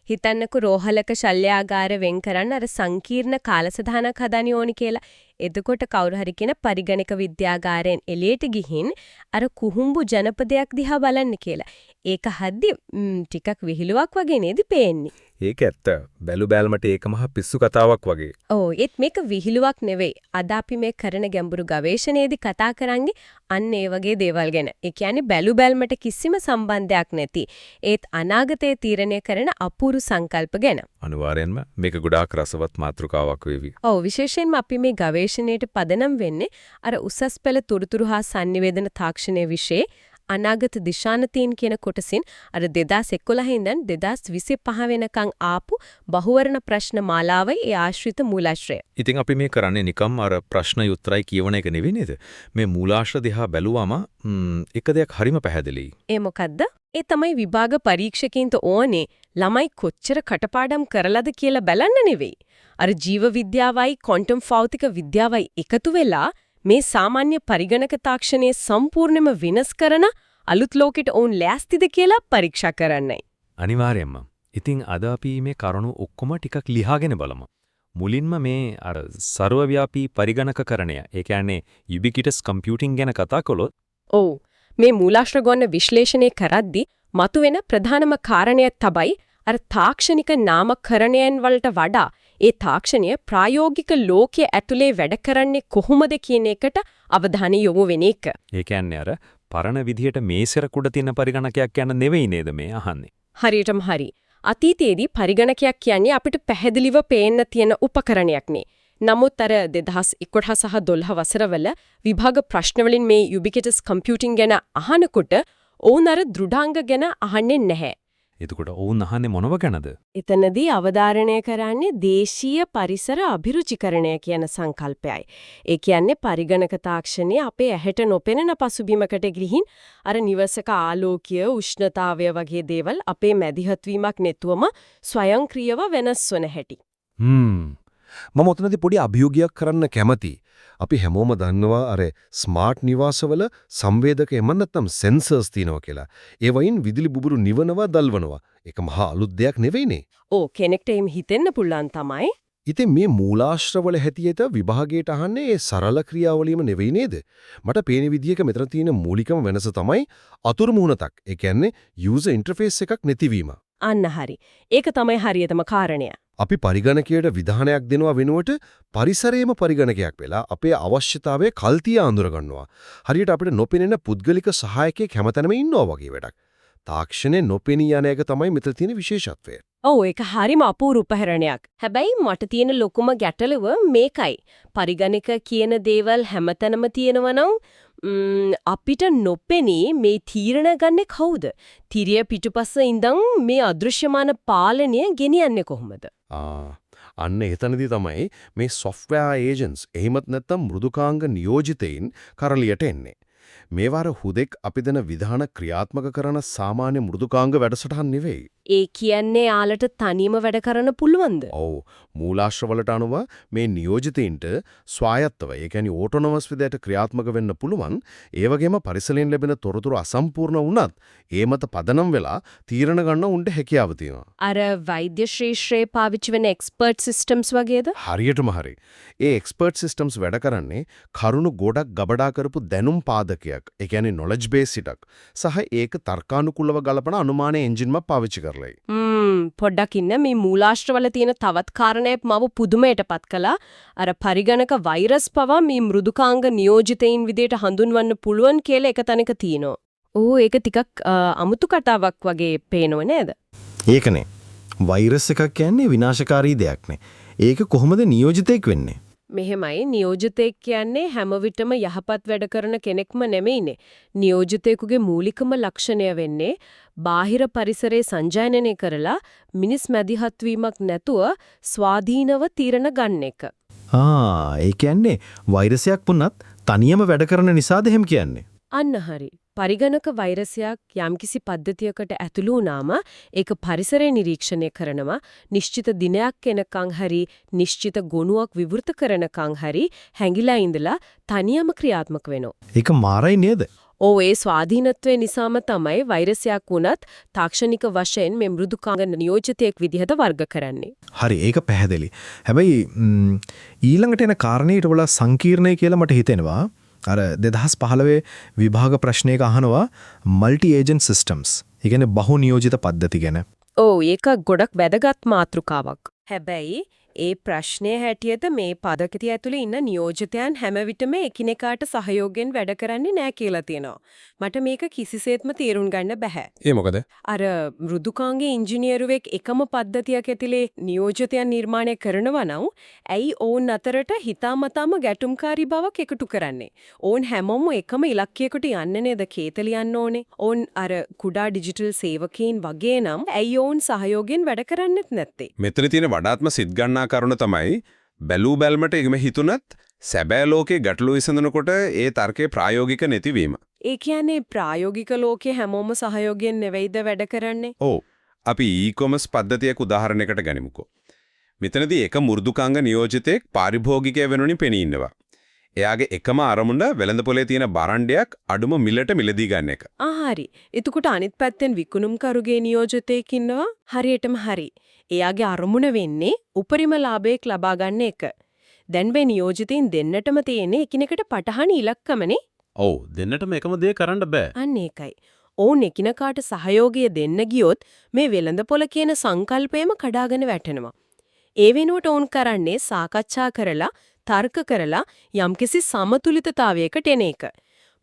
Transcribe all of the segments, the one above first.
හිතන්නකෝ රෝහලක ශල්‍යාගාර වෙන් කරන්න අර සංකීර්ණ කාලසටහනක් හදාන්න ඕනි කියලා. එතකොට කවුරු හරි කියන පරිගණක විද්‍යාගාරයෙන් එළියට ගිහින් අර කුහුඹු ජනපදයක් දිහා බලන්න කියලා. ඒක හද්දි ටිකක් විහිළුවක් වගේ නේද පේන්නේ. ඒක ඇත්ත. බැලු බැලමට ඒක මහා පිස්සු කතාවක් වගේ. ඔව් ඒත් මේක විහිළුවක් නෙවෙයි. අද අපි මේ කරන ගැඹුරු ගවේෂණයේදී කතා කරන්නේ අන්න ඒ වගේ දේවල් ගැන. ඒ කියන්නේ බැලු බැලමට කිසිම සම්බන්ධයක් නැති ඒත් අනාගතයේ තීරණය කරන අපූරු සංකල්ප ගැන. අනිවාර්යෙන්ම මේක ගොඩාක් රසවත් මාතෘකාවක් වේවි. ඔව් විශේෂයෙන්ම අපි මේ ගවේෂණයට පදනම් වෙන්නේ අර උසස් පෙළ තොරතුරු හා sannivedana තාක්ෂණයේ විෂයේ අනාගත දිශානතීන් කියන කොටසින් අර 2011 ඉඳන් 2025 වෙනකන් ආපු බහුවර්ණ ප්‍රශ්න මාලාවයි ඒ ආශ්‍රිත මූලාශ්‍රය. ඉතින් අපි මේ කරන්නේ නිකම් අර ප්‍රශ්න උත්තරයි කියවන එක නෙවෙයි නේද? මේ මූලාශ්‍ර දිහා බැලුවම එක දෙයක් හරිම පැහැදිලියි. ඒ මොකද්ද? ඒ තමයි විභාග පරීක්ෂකයින්ට ඕනේ ළමයි කොච්චර කටපාඩම් කරලාද කියලා බලන්න නෙවෙයි. අර ජීව විද්‍යාවයි ක්වොන්ටම් භෞතික විද්‍යාවයි එකතු වෙලා මේ සාමාන්‍ය පරිගණක තාක්ෂණයේ සම්පූර්ණයෙන්ම වෙනස් කරන අලුත් ලෝකෙට ඔවුන් ලෑස්තිද කියලා පරීක්ෂා කරන්නයි. අනිවාර්යයෙන්ම. ඉතින් අද අපි මේ කරුණු ඔක්කොම ටිකක් ලියාගෙන බලමු. මුලින්ම මේ අර ਸਰවව්‍යාපී පරිගණකකරණය, ඒ කියන්නේ යුබිකිටස් කම්පියුටිං ගැන කතා කළොත් ඔව් මේ මූලාශ්‍ර ගොන්න විශ්ලේෂණය කරද්දී මතුවෙන ප්‍රධානම කාරණය තමයි අර තාක්ෂණික නාමකරණයන් වලට වඩා ඒ තාක්ෂණය ප්‍රායෝගික ලෝකයේ ඇතුලේ වැඩ කරන්නේ කොහොමද කියන එකට අවධානය යොමු වෙන එක. ඒ කියන්නේ අර පරණ විදිහට මේසර කුඩ තියෙන පරිගණකයක් යන නෙවෙයි නේද මේ අහන්නේ. හරියටම හරි. අතීතයේදී පරිගණකයක් කියන්නේ අපිට පැහැදිලිව පේන්න තියෙන උපකරණයක් නේ. නමුත් අර 2011 සහ 12 වසරවල විභාග ප්‍රශ්න වලින් මේ යුබිකිටස් කම්පියුටිං ගැන අහනකොට ඕන අර දෘඩාංග ගැන අහන්නේ නැහැ. එතකොට ඔවුන් අහන්නේ මොනව ගැනද? එතනදී අවධාරණය කරන්නේ දේශීය පරිසර අභිරුචිකරණය කියන සංකල්පයයි. ඒ කියන්නේ පරිගණක තාක්ෂණයේ අපේ ඇහැට නොපෙනෙන පසුබිමකට ගිහින් අර නිවසක ආලෝකය, උෂ්ණතාවය වගේ දේවල් අපේ මැදිහත් වීමක් නැතුවම ස්වයංක්‍රීයව වෙනස් වෙන හැටි. මම ඔතනදී පොඩි අභියෝගයක් කරන්න කැමතියි. අපි හැමෝම දන්නවා අර ස්මාර්ට් නිවාසවල සංවේදක එම නැත්නම් සෙන්සර්ස් තියෙනවා කියලා. ඒ වයින් විදුලි බුබුරු නිවනවා දල්වනවා. ඒක මහා අලුත් දෙයක් නෙවෙයිනේ. ඕ කෙනෙක්ට එහෙම හිතෙන්න පුළුවන් තමයි. ඉතින් මේ මූලාශ්‍රවල හැටියට විභාගයට අහන්නේ ඒ සරල ක්‍රියාවලියම නෙවෙයි නේද? මට පේන විදිහක මෙතන තියෙන මූලිකම වෙනස තමයි අතුරු මුහුණතක්. ඒ කියන්නේ යූසර් ඉන්ටර්ෆේස් එකක් නැතිවීම. අන්න හරි. ඒක තමයි හරියටම කාරණය. අපි පරිගණකයට විධානයක් දෙනවා වෙනුවට පරිසරයේම පරිගණකයක් වෙලා අපේ අවශ්‍යතාවය කල්තිය අඳුර ගන්නවා. හරියට අපිට නොපෙනෙන පුද්ගලික සහායකයෙක් හැමතැනම ඉන්නවා වගේ වැඩක්. තාක්ෂණය නොපෙනී යන එක තමයි මෙතන තියෙන විශේෂත්වය. ඔව් ඒක හරිම අපූර්ව උපකරණයක්. හැබැයි මට තියෙන ලොකුම ගැටලුව මේකයි. පරිගණක කියන දේවල් හැමතැනම තියෙනවා නම් අපිට නොපෙනී මේ තීරණ ගන්නෙ කවුද? තිරිය පිටුපස්ස ඉඳන් මේ අදෘශ්‍යමාන පාලනය ගෙනියන්නේ කොහොමද? අන්න එතනදී තමයි මේ software agents එහෙමත් නැත්නම් මෘදුකාංග නියෝජිතයින් කරලියට එන්නේ. මේවාර හුදෙක් අපි දෙන විධාන ක්‍රියාත්මක කරන සාමාන්‍ය මෘදුකාංග වැඩසටහන් නෙවෙයි. ඒ කියන්නේ යාලට තනියම වැඩ කරන්න පුළුවන්ද? ඔව්. මූලාශ්‍රවලට අනුව මේ නියෝජිතයින්ට ස්වායත්තව, ඒ කියන්නේ ඕටෝනොමස් විදිහට ක්‍රියාත්මක වෙන්න පුළුවන්. ඒ වගේම පරිසරයෙන් ලැබෙන තොරතුරු අසම්පූර්ණ වුණත් ඒ මත පදනම් වෙලා තීරණ ගන්න උන්ට හැකියාව තියෙනවා. අර වෛද්‍ය ශ්‍රේෂ්ඨයේ පාවිච්චි වෙන එක්ස්පර්ට් සිස්ටම්ස් වගේද? හරියටම හරි. ඒ එක්ස්පර්ට් සිස්ටම්ස් වැඩ කරන්නේ කරුණු ගොඩක් ගබඩා කරපු දැනුම් පාදකයක්. ඒ කියන්නේ knowledge base එකක්. සහ ඒක තර්කානුකූලව ගලපන අනුමාන එන්ජින්ම පාවිච්චි කරලා. පොඩ්ඩක් ඉන්න මේ මූලාශ්‍රවල තියෙන තවත් කාරණයක් මව පුදුමයටපත් කළා. අර පරිගණක වෛරස් පවා මේ මෘදුකාංග නියෝජිතයින් විදිහට හඳුන්වන්න පුළුවන් කියලා එක තැනක තියෙනවා. ඕ ඒක ටිකක් අමුතු කතාවක් වගේ පේනව නේද? ඒකනේ. වෛරස් එකක් කියන්නේ විනාශකාරී දෙයක් නේ. ඒක කොහොමද නියෝජිතෙක් වෙන්නේ? මෙහෙමයි නියෝජිතයෙක් කියන්නේ හැම විටම යහපත් වැඩ කරන කෙනෙක්ම නෙමෙයිනේ. නියෝජිතයෙකුගේ මූලිකම ලක්ෂණය වෙන්නේ බාහිර පරිසරයේ සංජානනය කරලා මිනිස් මැදිහත් වීමක් නැතුව ස්වාධීනව තීරණ ගන්න එක. ඒ කියන්නේ වෛරසයක් වුණත් තනියම වැඩ කරන නිසාද එහෙම කියන්නේ? අන්න හරි. පරිගණක වෛරසයක් යම්කිසි පද්ධතියකට ඇතුළු වුණාම ඒක පරිසරය නිරීක්ෂණය කරනවා නිශ්චිත දිනයක් එනකන් හරි නිශ්චිත ගුණයක් විවෘත කරනකන් හරි හැංගිලා ඉඳලා තනියම ක්‍රියාත්මක වෙනවා. ඒක මාරයි නේද? ඔව් ඒ ස්වාධීනත්වය නිසාම තමයි වෛරසයක් වුණත් තාක්ෂණික වශයෙන් මේ මෘදුකාංග නියෝජිතයෙක් විදිහට වර්ග කරන්නේ. හරි ඒක පැහැදිලි. හැබැයි ඊළඟට එන කාරණේ ඊට වඩා සංකීර්ණයි කියලා මට හිතෙනවා. අර 2015 විභාග ප්‍රශ්නයක අහනවා මල්ටි ඒජන්ට් සිස්ටම්ස්. ඒ කියන්නේ බහු නියෝජිත පද්ධති ගැන. ඔව් ඒක ගොඩක් වැදගත් මාතෘකාවක්. හැබැයි ඒ ප්‍රශ්නයේ හැටියට මේ පදකතිය ඇතුලේ ඉන්න නියෝජිතයන් හැම විටම එකිනෙකාට සහයෝගයෙන් වැඩ කරන්නේ නැහැ කියලා තියෙනවා. මට මේක කිසිසේත්ම තේරුම් ගන්න බෑ. ඒ මොකද? අර මෘදුකාංගයේ ඉංජිනේරුවෙක් එකම පද්ධතියක් ඇතුලේ නියෝජිතයන් නිර්මාණය කරනවා නම් ඇයි ඔවුන් අතරට හිතාමතාම ගැටුම්කාරී බවක් එකතු කරන්නේ? ඔවුන් හැමෝම එකම ඉලක්කයකට යන්නේ නේද? කේත ලියන්න ඕනේ. ඔවුන් අර කුඩා ඩිජිටල් සේවකීන් වගේ නම් ඇයි ඔවුන් සහයෝගයෙන් වැඩ කරන්නේත් නැත්තේ? මෙතන තියෙන වඩාත්ම සිත් ගන්නා කරුණ තමයි බැලූ බැල්මට එහෙම හිතුණත් සැබෑ ලෝකේ ගැටලු විසඳනකොට ඒ තර්කේ ප්‍රායෝගික නැතිවීම. ඒ කියන්නේ ප්‍රායෝගික ලෝකේ හැමෝම සහයෝගයෙන් නෙවෙයිද වැඩ කරන්නේ? ඔව්. අපි ඊ-කොමර්ස් පද්ධතියක උදාහරණයකට ගනිමුකෝ. මෙතනදී එක මෘදුකාංග නියෝජිතයෙක් පාරිභෝගිකය වෙනුනි පෙනී ඉන්නවා. එයාගේ එකම අරමුණ වෙළඳපොලේ තියෙන බරණ්ඩයක් අඩුම මිලට මිලදී ගන්න එක. හරි. එතකොට අනිත් පැත්තෙන් විකුණුම්කරුගේ නියෝජිතයෙක් ඉන්නවා. හරියටම හරි. එයාගේ අරමුණ වෙන්නේ උපරිම ලාභයක් ලබා ගන්න එක. දැන් මේ නියෝජිතින් දෙන්නටම තියෙන්නේ එකිනෙකට පටහන ඉලක්කමනේ. ඔව් දෙන්නටම එකම දේ කරන්න බෑ. අන්න ඒකයි. ඕන් එකිනෙකාට සහයෝගය දෙන්න ගියොත් මේ වෙළඳපොළ කියන සංකල්පයම කඩාගෙන වැටෙනවා. ඒ වෙනුවට ඕන් කරන්නේ සාකච්ඡා කරලා තර්ක කරලා යම්කිසි සමතුලිතතාවයකට එන එක.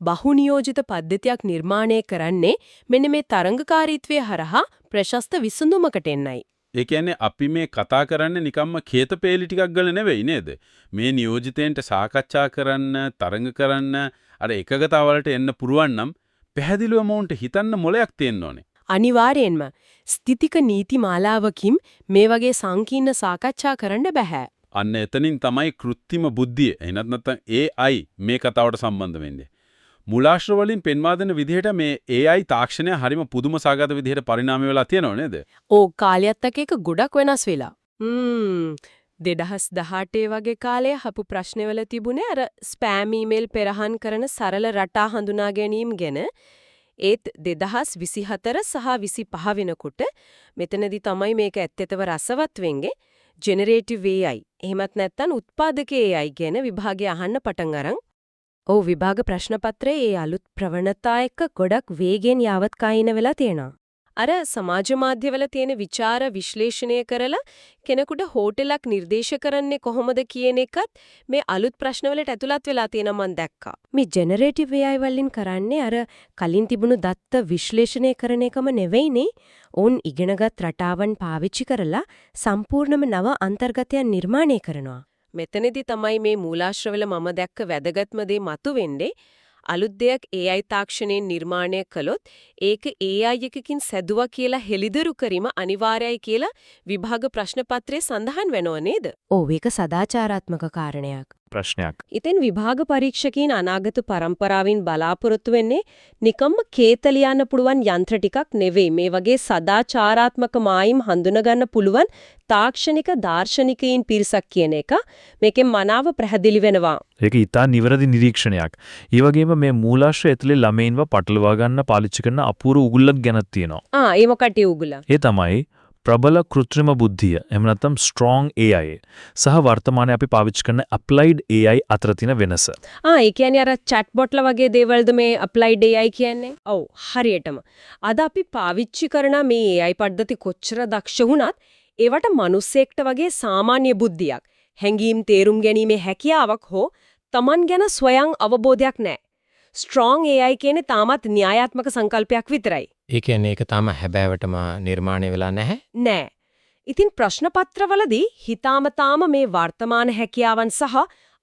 බහු නියෝජිත පද්ධතියක් නිර්මාණය කරන්නේ මෙන්න මේ තරංගකාරීත්වය හරහා ප්‍රශස්ත විසඳුමකට එන්නයි. ඒ කියන්නේ අපි මේ කතා කරන්නේ නිකම්ම කේතපේලි ටිකක් ගල නෙවෙයි නේද? මේ නියෝජිතයන්ට සාකච්ඡා කරන්න, තරඟ කරන්න, අර එකගතාවලට එන්න පුරුවන් නම් පැහැදිලිවම උන්ට හිතන්න මොලයක් තියෙන්න ඕනේ. අනිවාර්යෙන්ම ස්ථිතික නීති මාලාවකින් මේ වගේ සංකීර්ණ සාකච්ඡා කරන්න බෑ. අන්න එතනින් තමයි කෘත්‍රිම බුද්ධිය එනත් නැත්නම් AI මේ කතාවට සම්බන්ධ වෙන්නේ. මුලාශ්‍ර වලින් පෙන්වා දෙන විදිහට මේ AI තාක්ෂණය හරිම පුදුම සාගත විදිහට පරිණාමය වෙලා තියෙනව නේද? ඕ කාලයත් එක්ක ඒක ගොඩක් වෙනස් වෙලා. 2018 වගේ කාලේ හපු ප්‍රශ්නවල තිබුණේ අර ස්පෑම් ඊමේල් පෙරහන් කරන සරල රටා හඳුනා ගැනීම ගැන. ඒත් 2024 සහ 25 වෙනකොට මෙතනදී තමයි මේක ඇත්තටම රසවත් වෙන්නේ. ජෙනරේටිව් AI එහෙමත් නැත්නම් උත්පාදක AI ගැන විභාගය අහන්න පටන් අරන් ඔව් විභාග ප්‍රශ්න පත්‍රයේ ඒ අලුත් ප්‍රවණතා එක්ක ගොඩක් වේගෙන් යාවත් කායින වෙලා තියෙනවා. අර සමාජ මාධ්‍යවල තියෙන ਵਿਚාර විශ්ලේෂණය කරලා කෙනෙකුට හෝටලයක් නිර්දේශ කරන්නේ කොහොමද කියන එකත් මේ අලුත් ප්‍රශ්නවලට ඇතුළත් වෙලා තියෙනවා මම දැක්කා. මේ ජෙනරේටිව් AI වලින් කරන්නේ අර කලින් තිබුණු දත්ත විශ්ලේෂණය කරන එකම නෙවෙයිනේ. උන් ඉගෙනගත් රටාවන් පාවිච්චි කරලා සම්පූර්ණම නව අන්තර්ගතයන් නිර්මාණය කරනවා. මෙතනදී තමයි මේ මූලාශ්‍රවල මම දැක්ක වැදගත්ම දේ මතුවෙන්නේ. අලුත් දෙයක් AI තාක්ෂණයෙන් නිර්මාණය කළොත් ඒක AI එකකින් සැදුවා කියලා හෙළිදරු කිරීම අනිවාර්යයි කියලා විභාග ප්‍රශ්න පත්‍රයේ සඳහන් වෙනව නේද? ඔව් ඒක සදාචාරාත්මක කාරණයක්. ප්‍රශ්නයක්. ඉතින් විභාග පරීක්ෂකයන් අනාගත පරම්පරාවෙන් බලාපොරොත්තු වෙන්නේ නිකම්ම කේත ලියන්න පුළුවන් යන්ත්‍ර ටිකක් නෙවෙයි මේ වගේ සදාචාරාත්මක මායිම් හඳුනා ගන්න පුළුවන් තාක්ෂණික දාර්ශනිකයින් පිරිසක් කියන එක මේකෙන් මනාව පැහැදිලි වෙනවා. ඒක ඊටා නිවැරදි නිරීක්ෂණයක්. ඒ වගේම මේ මූලාශ්‍රය ඇතුලේ ළමයින්ව පටලවා ගන්න පාවිච්චි කරන අපූර්ව උගුලක් ගැනත් තියෙනවා. ඒ මොකටද උගුල? ඒ තමයි ප්‍රබල කෘත්‍රිම බුද්ධිය එහෙම නැත්නම් strong AI සහ වර්තමානයේ අපි පාවිච්චි කරන applied AI අතර තියෙන වෙනස. ඒ කියන්නේ අර chatbot ල වගේ දේවල්ද මේ applied AI කියන්නේ? ඔව් හරියටම. අද අපි පාවිච්චි කරන මේ AI පද්ධති කොච්චර දක්ෂ වුණත් ඒවට මිනිස්සෙක්ට වගේ සාමාන්‍ය බුද්ධියක්, හැඟීම් තේරුම් ගැනීමේ හැකියාවක් හෝ Taman ගැන ස්වයං අවබෝධයක් නැහැ. strong AI කියන්නේ තාමත් න්‍යායාත්මක සංකල්පයක් විතරයි. ඒ කියන්නේ ඒක තාම හැබෑවටම නිර්මාණය වෙලා නැහැ. නෑ. ඉතින් ප්‍රශ්න පත්‍රවලදී හිතාමතාම මේ වර්තමාන හැකියාවන් සහ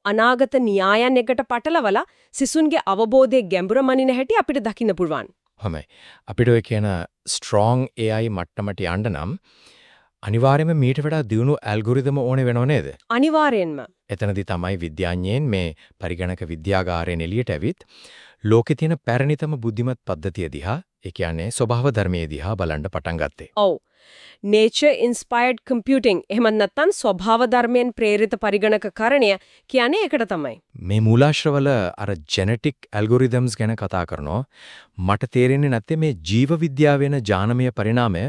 අනාගත න්‍යායන් එකට පටලවලා සිසුන්ගේ අවබෝධයේ ගැඹුර මනින හැටි අපිට දකින්න පුළුවන්. හොමයි. අපිට ඔය කියන strong AI මට්ටමට යන්න නම් අනිවාර්යයෙන්ම මීට වඩා දියුණු ඇල්ගොරිතම ඕනේ වෙනව නේද? අනිවාර්යෙන්ම. එතනදී තමයි විද්‍යාඥයන් මේ පරිගණක විද්‍යාගාරයෙන් එළියට ඇවිත් ලෝකේ තියෙන පැරණිතම බුද්ධිමත් පද්ධතිය දිහා, ඒ කියන්නේ ස්වභාව ධර්මයේ දිහා බලන්න පටන් ගත්තේ. ඔව්. nature inspired computing එහෙම නැත්නම් ස්වභාව ධර්මයෙන් ප්‍රේරිත පරිගණකකරණය කියන්නේ ඒකට තමයි. මේ මූලාශ්‍රවල අර ජෙනටික් ඇල්ගොරිදම්ස් ගැන කතා කරනවා. මට තේරෙන්නේ නැත්තේ මේ ජීව විද්‍යාව වෙන ජානමය පරිණාමය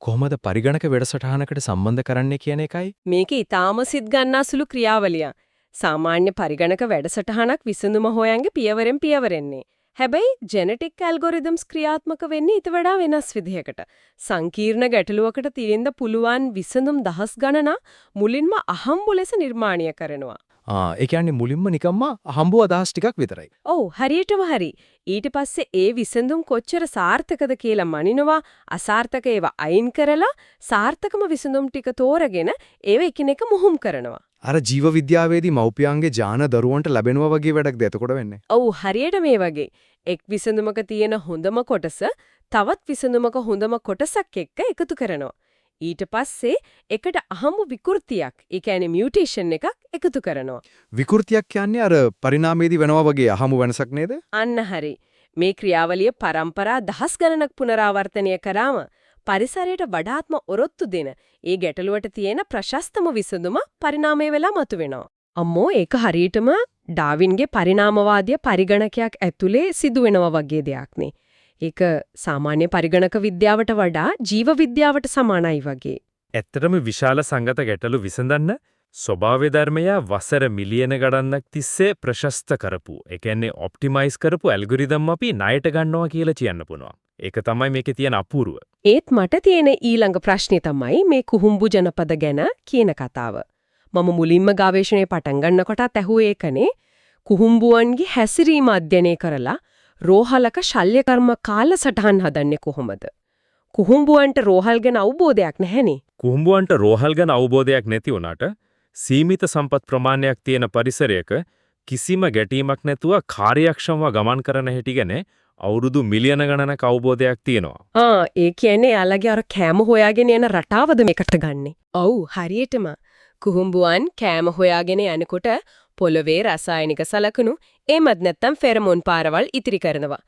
කොහොමද පරිගණක වැඩසටහනකට සම්බන්ධ කරන්නේ කියන එකයි. මේක ඊටාම සිත් ගන්නාසුළු ක්‍රියාවලිය. සාමාන්‍ය පරිගණක වැඩසටහනක් විසඳුම හොයන්ගේ පියවරෙන් පියවරෙන්නේ. හැබැයි ජෙනටික් ඇල්ගොරිදම්ස් ක්‍රියාත්මක වෙන්නේ ඊට වඩා වෙනස් විදිහකට. සංකීර්ණ ගැටලුවකට තියෙන්න පුළුවන් විසඳුම් දහස් ගණනක් මුලින්ම අහම්බු ලෙස නිර්මාණය කරනවා. ඒ කියන්නේ මුලින්ම නිකම්ම හම්බුව අදහස් ටිකක් විතරයි. ඔව් හරියටම හරි. ඊට පස්සේ ඒ විසඳුම් කොච්චර සාර්ථකද කියලා මනිනවා අසාර්ථක ඒවා අයින් කරලා සාර්ථකම විසඳුම් ටික තෝරගෙන ඒව එකිනෙක මුහුම් කරනවා. අර ජීව විද්‍යාවේදී මව්පියන්ගේ ඥාන දරුවන්ට ලැබෙනවා වගේ වැඩක්ද එතකොට වෙන්නේ? ඔව් හරියට මේ වගේ. එක් විසඳුමක තියෙන හොඳම කොටස තවත් විසඳුමක හොඳම කොටසක් එක්ක එකතු කරනවා. ඊට පස්සේ එකට අහමු විකෘතියක්, ඒ කියන්නේ මියුටේෂන් එකක් එකතු කරනවා. විකෘතියක් කියන්නේ අර පරිණාමයේදී වෙනවා වගේ අහමු වෙනසක් නේද? අන්න හරි. මේ ක්‍රියාවලිය පරම්පරා දහස් ගණනක් පුනරාවර්තනය කරාම පරිසරයට වඩාත්ම ඔරොත්තු දෙන ඒ ගැටලුවට තියෙන ප්‍රශස්තම විසඳුම පරිණාමය වෙලා මතුවෙනවා. අම්මෝ ඒක හරියටම ඩාවින්ගේ පරිණාමවාදී පරිගණකයක් ඇතුලේ සිදුවෙනවා වගේ දෙයක් නේ. ඒක සාමාන්‍ය පරිගණක විද්‍යාවට වඩා ජීව විද්‍යාවට සමානයි වගේ. ඇත්තටම විශාල සංගත ගැටලු විසඳන්න ස්වභාව ධර්මය වසර මිලියන ගණනක් තිස්සේ ප්‍රශස්ත කරපු, ඒ කියන්නේ ඔප්ටිමයිස් කරපු ඇල්ගොරිදම් අපි ණයට ගන්නවා කියලා කියන්න පුළුවන්. ඒක තමයි මේකේ තියෙන අපූර්ව. ඒත් මට තියෙන ඊළඟ ප්‍රශ්නේ තමයි මේ කුහුම්බු ජනපද ගැන කියන කතාව. මම මුලින්ම ගවේෂණය පටන් ගන්නකොටත් ඇහුවේ ඒකනේ. කුහුම්බුවන්ගේ හැසිරීම අධ්‍යයනය කරලා රෝහලක ශල්‍ය කර්ම කාලසටහන් හදන්නේ කොහොමද? කුහුම්බුවන්ට රෝහල් ගැන අවබෝධයක් නැහැනේ. කුහුම්බුවන්ට රෝහල් ගැන අවබෝධයක් නැති වුණාට සීමිත සම්පත් ප්‍රමාණයක් තියෙන පරිසරයක කිසිම ගැටීමක් නැතුව කාර්යක්ෂමව ගමන් කරන හැටි ගැන අවුරුදු මිලියන ගණනක අවබෝධයක් තියෙනවා. ඒ කියන්නේ යාළගේ අර කෑම හොයාගෙන යන රටාවද මේකට ගන්නෙ? ඔව් හරියටම. කුහුම්බුවන් කෑම හොයාගෙන යනකොට පොළවේ රසායනික සලකුණු එමත් නැත්තම් ෆෙරමෝන් පාරවල් ඉතිරි කරනවා.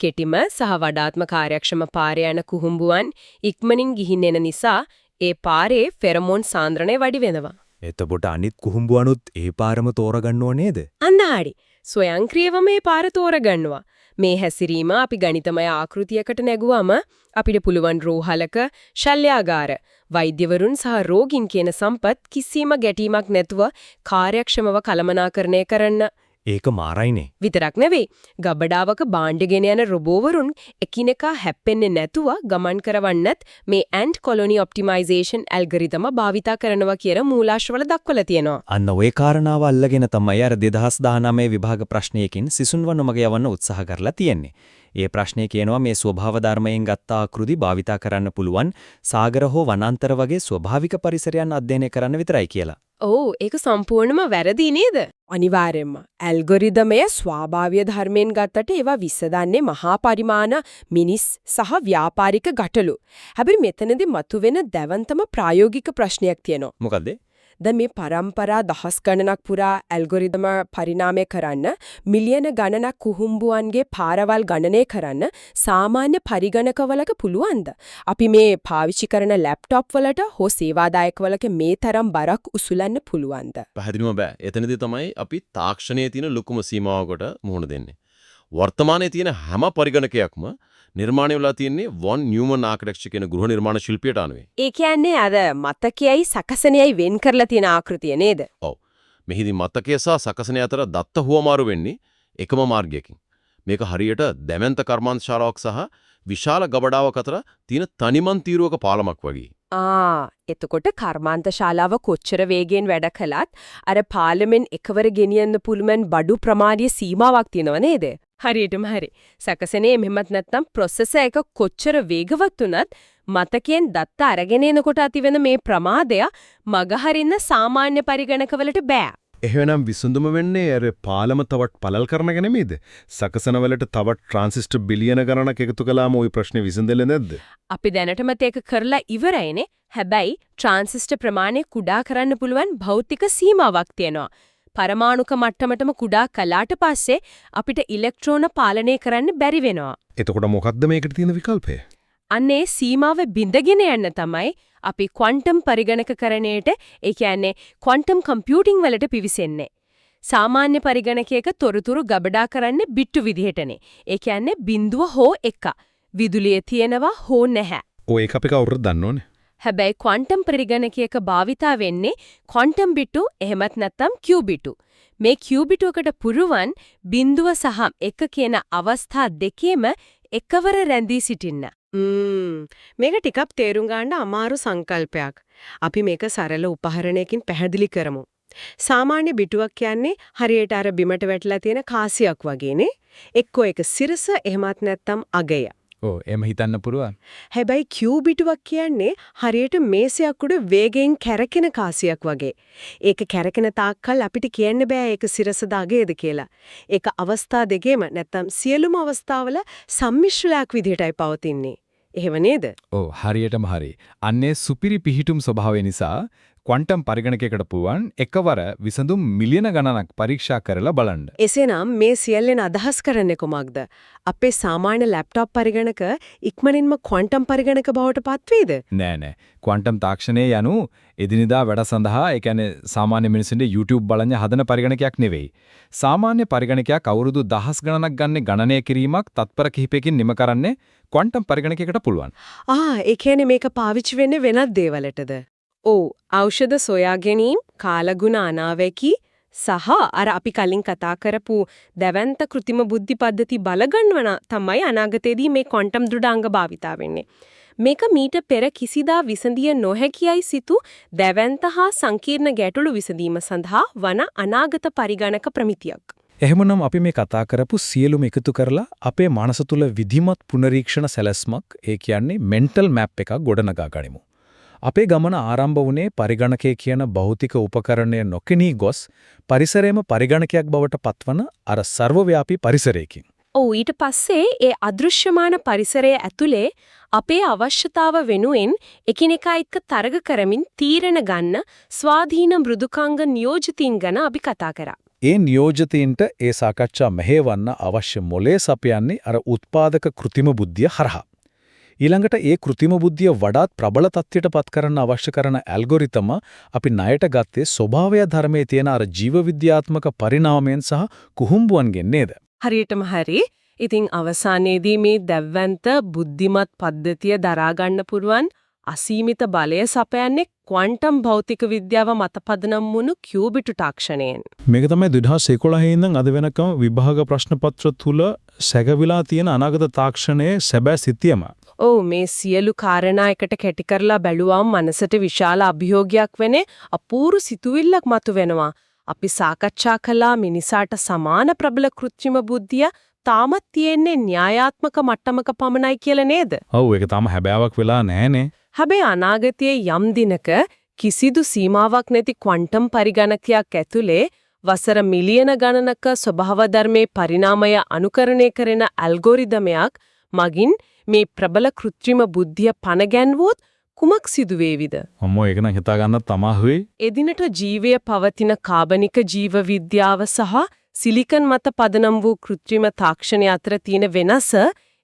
කෙටිම සහ වඩාත්ම කාර්යක්ෂම පාරේ යන කුහුම්බුවන් ඉක්මනින් ගිහින් එන නිසා ඒ පාරේ ෆෙරමෝන් සාන්ද්‍රණය වැඩි වෙනවා. එතකොට අනිත් කුහුම්බුවනුත් ඒ පාරම තෝරගන්නව නේද? අන්නාඩි. ස්වයංක්‍රීයවම මේ පාර තෝරගන්නවා. මේ හැසිරීම අපි ගණිතමය ආකෘතියකට නැගුවම අපිට පුළුවන් රෝහලක ශල්‍යාගාර වෛද්‍යවරුන් සහ රෝගීන් කියන සම්පත් කිසිම ගැටීමක් නැතුව කාර්යක්ෂමව කළමනාකරණය කරන්න. ඒක මාරයිනේ. විතරක් නෙවෙයි ගබඩාවක භාණ්ඩ ගෙන යන රොබෝවරුන් එකිනෙකා හැප්පෙන්නේ නැතුව ගමන් කරවන්නත් මේ ඇන්ට් කොලොනි ඔප්ටිමයිසේෂන් ඇල්ගොරිතම භාවිතා කරනවා කියලා මූලාශ්‍රවල දක්වලා තියෙනවා. අන්න ওই කාරණාව අල්ලගෙන තමයි අර 2019 විභාග ප්‍රශ්නයකින් සිසුන්ව නොමග යවන්න උත්සාහ කරලා තියෙන්නේ. ඒ ප්‍රශ්නේ කියනවා මේ ස්වභාව ධර්මයෙන් ගත්ත ආකෘති භාවිතා කරන්න පුළුවන් සාගර හෝ වනාන්තර වගේ ස්වභාවික පරිසරයන් අධ්‍යයනය කරන්න විතරයි කියලා. ඔව් ඒක සම්පූර්ණයෙන්ම වැරදි නේද? අනිවාර්යයෙන්ම. ඇල්ගොරිදමය ස්වභාවීය ධර්මයෙන් ගත්තට ඒවා විසඳන්නේ මහා පරිමාණ මිනිස් සහ ව්‍යාපාරික ගැටලු. හැබැයි මෙතනදී මතුවෙන දැවන්තම ප්‍රායෝගික ප්‍රශ්නයක් තියෙනවා. මොකද්ද? දැන් මේ පරම්පරා දහස් ගණනක් පුරා ඇල්ගොරිදම පරිණාමය කරන්න මිලියන ගණනක් කුහුම්බුවන්ගේ පාරවල් ගණනය කරන්න සාමාන්‍ය පරිගණකවලක පුළුවන්ද? අපි මේ පාවිච්චි කරන ලැප්ටොප් වලට හෝ සේවාදායකවලක මේ තරම් බරක් උසුලන්න පුළුවන්ද? පැහැදිලිවම බෑ. එතනදී තමයි අපි තාක්ෂණයේ තියෙන ලොකුම සීමාවකට මුහුණ දෙන්නේ. වර්තමානයේ තියෙන හැම පරිගණකයක්ම නිර්මාණය වෙලා තියෙන්නේ වොන් නියුමන් ආකිටෙක්චර් කියන ගෘහ නිර්මාණ ශිල්පියට අනුව. ඒ කියන්නේ අර මතකයයි සකසනයයි වෙන් කරලා තියෙන ආකෘතිය නේද? ඔව්. මෙහිදී මතකය සහ සකසනය අතර දත්ත හුවමාරු වෙන්නේ එකම මාර්ගයකින්. මේක හරියට දැමන්ත කර්මාන්තශාලාවක් සහ විශාල ගබඩාවක් අතර තියෙන තනිමන් තීරුවක පාලමක් වගේ. එතකොට කර්මාන්තශාලාව කොච්චර වේගෙන් වැඩ කළත් අර පාලමෙන් එකවර ගෙනියන්න පුළුවන් බඩු ප්‍රමාණීය සීමාවක් තියෙනව නේද? හරියටම හරි. සකසනේ මෙහෙමත් නැත්නම් ප්‍රොසෙසර් එක කොච්චර වේගවත් වුණත් මතකයෙන් දත්ත අරගෙන එනකොට ඇතිවෙන මේ ප්‍රමාදය මගහරින්න සාමාන්‍ය පරිගණකවලට බෑ. එහෙනම් විසඳුම වෙන්නේ අර පාලම තවත් පළල් කරන එක නෙමෙයිද? සකසන වලට තවත් ට්‍රාන්සිස්ටර් බිලියන ගණනක් එකතු කළාම ওই ප්‍රශ්නේ විසඳෙන්නේ නැද්ද? අපි දැනටමත් ඒක කරලා ඉවරයිනේ. හැබැයි ට්‍රාන්සිස්ටර් ප්‍රමාණය කුඩා කරන්න පුළුවන් භෞතික සීමාවක් තියෙනවා. පරමාණුක මට්ටමටම කුඩා කළාට පස්සේ අපිට ඉලෙක්ට්‍රෝන පාලනය කරන්න බැරි වෙනවා. එතකොට මොකක්ද මේකට තියෙන විකල්පය? අන්නේ සීමාව බිඳගෙන යන්න තමයි අපි ක්වොන්ටම් පරිගණකකරණයට, ඒ කියන්නේ ක්වොන්ටම් කම්පියුටිං වලට පිවිසෙන්නේ. සාමාන්‍ය පරිගණකයක තොරතුරු ගබඩා කරන්නේ බිට්ටු විදිහටනේ. ඒ කියන්නේ 0 හෝ 1. විදුලිය තියෙනවා හෝ නැහැ. ඔය එක අපි කවුරුද දන්නෝනේ. හැබැයි ක්වොන්ටම් පරිගණකයක භාවිතා වෙන්නේ ක්වොන්ටම් බිටු එහෙමත් නැත්නම් කියුබිටු. මේ කියුබිටුවකට පුරුවන් 0 සහ 1 කියන අවස්ථා දෙකේම එකවර රැඳී සිටින්න. මේක ටිකක් තේරුම් ගන්න අමාරු සංකල්පයක්. අපි මේක සරල උපහරණයකින් පැහැදිලි කරමු. සාමාන්‍ය බිටුවක් කියන්නේ හරියට අර බිමට වැටලා තියෙන කාසියක් වගේනේ. එක්කෝ එක සිරස එහෙමත් නැත්නම් අගය. ඔව් එම හිතන්න පුරුවන්. හැබැයි කියුබිටුවක් කියන්නේ හරියට මේසයක් උඩ වේගයෙන් කැරකෙන කාසියක් වගේ. ඒක කැරකෙන තාක්කල් අපිට කියන්න බෑ ඒක සිරසද අගයද කියලා. ඒක අවස්ථා දෙකේම නැත්නම් සියලුම අවස්ථාවල සම්මිශ්‍රලයක් විදිහටයි පවතින්නේ. එහෙම නේද? ඔව් හරියටම හරි. අන්නේ සුපිරි පිහිටුම් ස්වභාවය නිසා ක්වොන්ටම් පරිගණකයකට පුරුවන් එකවර විසඳුම් මිලියන ගණනක් පරීක්ෂා කරලා බලන්න. එසේනම් මේ සියල්ලෙන් අදහස් කරන්නේ කොමක්ද? අපේ සාමාන්‍ය ලැප්ටොප් පරිගණක ඉක්මනින්ම ක්වොන්ටම් පරිගණක බවට පත්වේද? නෑ. ක්වොන්ටම් තාක්ෂණය යනු එදිනෙදා වැඩ සඳහා ඒ කියන්නේ සාමාන්‍ය මිනිස්සුන්ගේ YouTube බලන්න හදන පරිගණකයක් නෙවෙයි. සාමාන්‍ය පරිගණකයක් අවුරුදු දහස් ගණනක් ගන්න ගණනය කිරීමක් තත්පර කිහිපයකින් නිම කරන්නේ ක්වොන්ටම් පරිගණකයකට පුළුවන්. ඒ කියන්නේ මේක පාවිච්චි වෙන්නේ වෙනත් දේවලටද? ඔව් ඖෂධ සොයා ගැනීම, කාලගුණ අනාවැකි සහ අර අපි කලින් කතා කරපු දැවැන්ත කෘතිම බුද්ධි පද්ධති බලගන්වන තමයි අනාගතයේදී මේ ක්වොන්ටම් දෘඩාංග භාවිතා වෙන්නේ. මේක මීට පෙර කිසිදා විසඳිය නොහැකියයි සිතු දැවැන්ත හා සංකීර්ණ ගැටලු විසඳීම සඳහා වන අනාගත පරිගණක ප්‍රමිතියක්. එහෙමනම් අපි මේ කතා කරපු සියලුම එකතු කරලා අපේ මනස තුල විධිමත් පුනරීක්ෂණ සැලැස්මක්, ඒ කියන්නේ මෙන්ටල් මැප් එකක් ගොඩනගා ගනිමු. අපේ ගමන ආරම්භ වුණේ පරිගණකයේ කියන භෞතික උපකරණය නොකිනී ගොස් පරිසරයේම පරිගණකයක් බවට පත්වන අර සර්වව්‍යාපී පරිසරයකින්. ඊට පස්සේ ඒ අදෘශ්‍යමාන පරිසරය ඇතුලේ අපේ අවශ්‍යතාව වෙනුවෙන් එකිනෙකා එක්ක තරග කරමින් තීරණ ගන්න ස්වාධීන මෘදුකාංග නියෝජිතයින් ගැන අපි කතා කරා. ඒ නියෝජිතයින්ට ඒ සාකච්ඡා මෙහෙවන්න අවශ්‍ය මොලේ සපයන්නේ අර උත්පාදක කෘතිම බුද්ධිය හරහා. ඊළඟට ඒ කෘතිම බුද්ධිය වඩාත් ප්‍රබල තත්ත්වයට පත් කරන්න අවශ්‍ය කරන ඇල්ගොරිතම අපි ණයට ගත්තේ ස්වභාවය ධර්මයේ තියෙන අර ජීව විද්‍යාත්මක පරිණාමයෙන් සහ කුහුඹුවන්ගෙන් නේද? හරියටම හරි. ඉතින් අවසානයේදී මේ දැවැන්ත බුද්ධිමත් පද්ධතිය දරා ගන්න පුරුවන් අසීමිත බලය සපයන්නේ ක්වොන්ටම් භෞතික විද්‍යාව මත පදනම් වුණු කියුබිටු තාක්ෂණයෙන්. මේක තමයි 2011 ඉඳන් අද වෙනකම් විභාග ප්‍රශ්න පත්‍ර තුල සැකවිලා තියෙන අනාගත තාක්ෂණයේ සැබෑ සිතියම. මේ සියලු කාරණා එකට කැටි කරලා බැලුවාම මනසට විශාල අභියෝගයක් වෙන්නේ අපූර්ව සිතුවිල්ලක් මතුවෙනවා. අපි සාකච්ඡා කළා මිනිසාට සමාන ප්‍රබල කෘත්‍රිම බුද්ධිය තාමත් තියෙන්නේ න්‍යායාත්මක මට්ටමක පමණයි කියලා නේද? ඔව් ඒක තාම හැබෑවක් වෙලා නැහනේ. හැබැයි අනාගතයේ යම් දිනක කිසිදු සීමාවක් නැති ක්වොන්ටම් පරිගණකයක් ඇතුලේ වසර මිලියන ගණනක ස්වභාව ධර්මයේ පරිණාමය අනුකරණය කරන ඇල්ගොරිදමයක් මගින් මේ ප්‍රබල කෘත්‍රිම බුද්ධිය පණ ගැන්වුවොත් කුමක් සිදු වේවිද? අම්මෝ ඒක නම් හිතා ගන්නත් අමාරුයි. එදිනට ජීවය පවතින කාබනික ජීව විද්‍යාව සහ සිලිකන් මත පදනම් වූ කෘත්‍රිම තාක්ෂණය අතර තියෙන වෙනස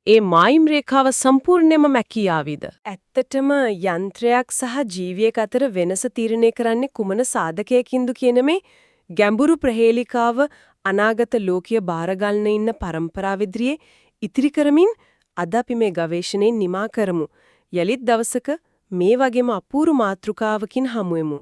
ඒ මායිම් රේඛාව සම්පූර්ණයෙන්ම මැකී ආවිද? ඇත්තටම යන්ත්‍රයක් සහ ජීවියෙක් අතර වෙනස තීරණය කරන්නේ කුමන සාධකයකින්ද කියන මේ ගැඹුරු ප්‍රහේලිකාව අනාගත ලෝකීය බාරගල්න ඉන්න පරම්පරාව ඉදිරියේ ඉතිරි කරමින් අද අපි මේ ගවේෂණයෙන් නිමා කරමු. යලිත් දවසක මේ වගේම අපූර්ව මාතෘකාවකින් හමු වෙමු.